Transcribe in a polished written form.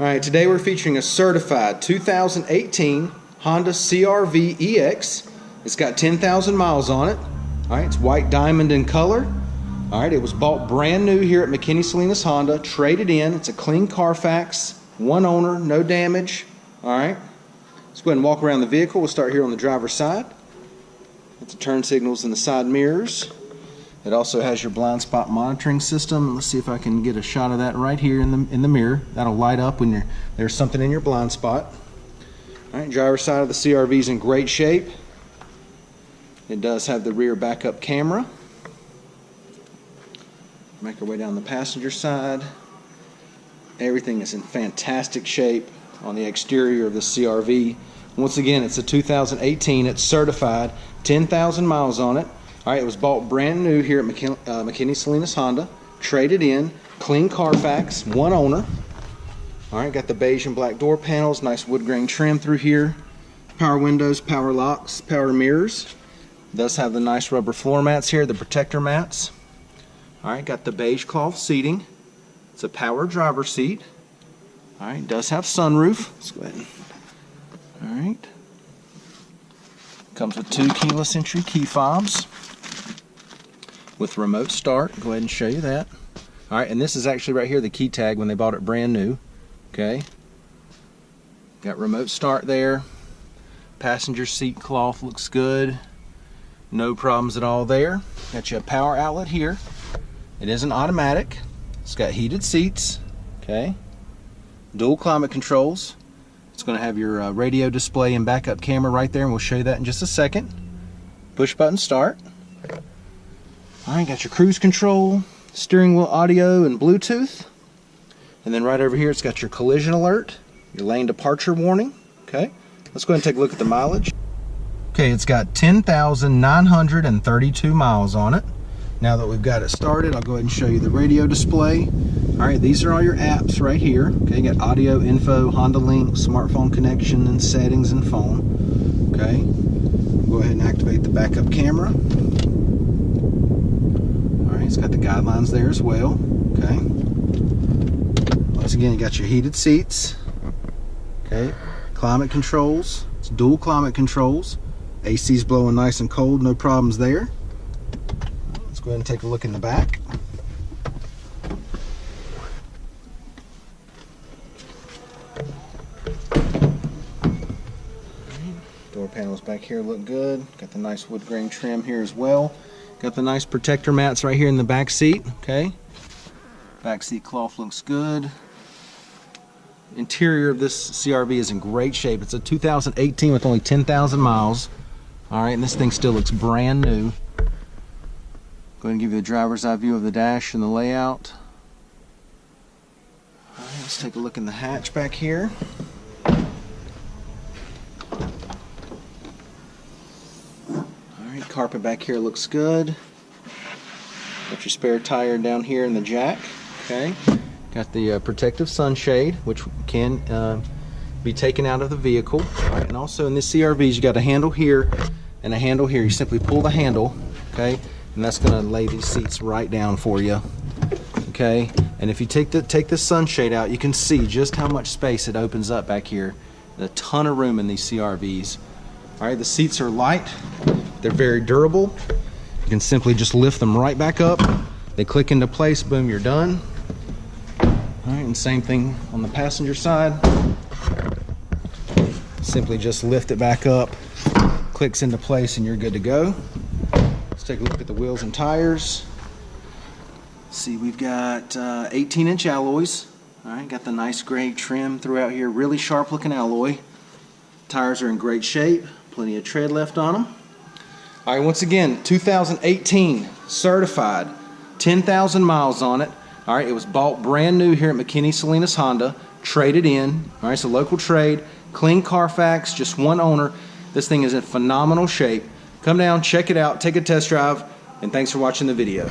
Alright, today we're featuring a certified 2018 Honda CRV EX. It's got 10,000 miles on it. Alright, it's white diamond in color. Alright, it was bought brand new here at McKenney Salinas Honda, traded in. It's a clean Carfax, one owner, no damage. Alright, let's go ahead and walk around the vehicle. We'll start here on the driver's side. It's the turn signals and the side mirrors. It also has your blind spot monitoring system. Let's see if I can get a shot of that right here in the mirror. That'll light up when there's something in your blind spot. All right, driver's side of the CRV is in great shape. It does have the rear backup camera. Make our way down the passenger side. Everything is in fantastic shape on the exterior of the CRV. Once again, it's a 2018. It's certified, 10,000 miles on it. Alright, it was bought brand new here at McKenney Salinas Honda, traded in, clean Carfax, one owner. Alright, got the beige and black door panels, nice wood grain trim through here, power windows, power locks, power mirrors. It does have the nice rubber floor mats here, the protector mats. Alright, got the beige cloth seating. It's a power driver seat. Alright, it does have sunroof. Let's go ahead and, alright. Comes with 2 keyless entry key fobs with remote start. Go ahead and show you that. Alright, and this is actually right here the key tag when they bought it brand new. Okay. Got remote start there. Passenger seat cloth looks good. No problems at all there. Got you a power outlet here. It is an automatic. It's got heated seats. Okay. Dual climate controls. It's going to have your radio display and backup camera right there, and we'll show you that in just a second. Push button start. Alright, got your cruise control, steering wheel audio and Bluetooth. And then right over here it's got your collision alert, your lane departure warning. Okay, let's go ahead and take a look at the mileage. Okay, it's got 10,932 miles on it. Now that we've got it started, I'll go ahead and show you the radio display. Alright, these are all your apps right here. Okay, you got audio, info, Honda Link, smartphone connection, and settings and phone. Okay, go ahead and activate the backup camera. Alright, it's got the guidelines there as well. Okay, once again, you got your heated seats. Okay, climate controls. It's dual climate controls. AC's blowing nice and cold, no problems there. Let's go ahead and take a look in the back. Door panels back here look good. Got the nice wood grain trim here as well. Got the nice protector mats right here in the back seat. Okay. Back seat cloth looks good. Interior of this CRV is in great shape. It's a 2018 with only 10,000 miles. Alright, and this thing still looks brand new. Go ahead and give you a driver's eye view of the dash and the layout. Alright, let's take a look in the hatch back here. Alright, carpet back here looks good. Got your spare tire down here in the jack. Okay. Got the protective sunshade, which can be taken out of the vehicle. Alright, and also in this CRV, you got a handle here and a handle here. You simply pull the handle, okay, and that's going to lay these seats right down for you. Okay, and if you take the sunshade out, you can see just how much space it opens up back here. A ton of room in these CRVs. Alright, the seats are light. They're very durable. You can simply just lift them right back up. They click into place, boom, you're done. Alright, and same thing on the passenger side. Simply just lift it back up, clicks into place, and you're good to go. Let's take a look at the wheels and tires. See, we've got 18-inch alloys. Alright, got the nice gray trim throughout here, really sharp looking alloy. Tires are in great shape, plenty of tread left on them. Alright, once again, 2018, certified, 10,000 miles on it. Alright, it was bought brand new here at McKenney Salinas Honda, traded in. Alright, it's a local trade, clean Carfax, just one owner. This thing is in phenomenal shape. Come down, check it out, take a test drive, and thanks for watching the video.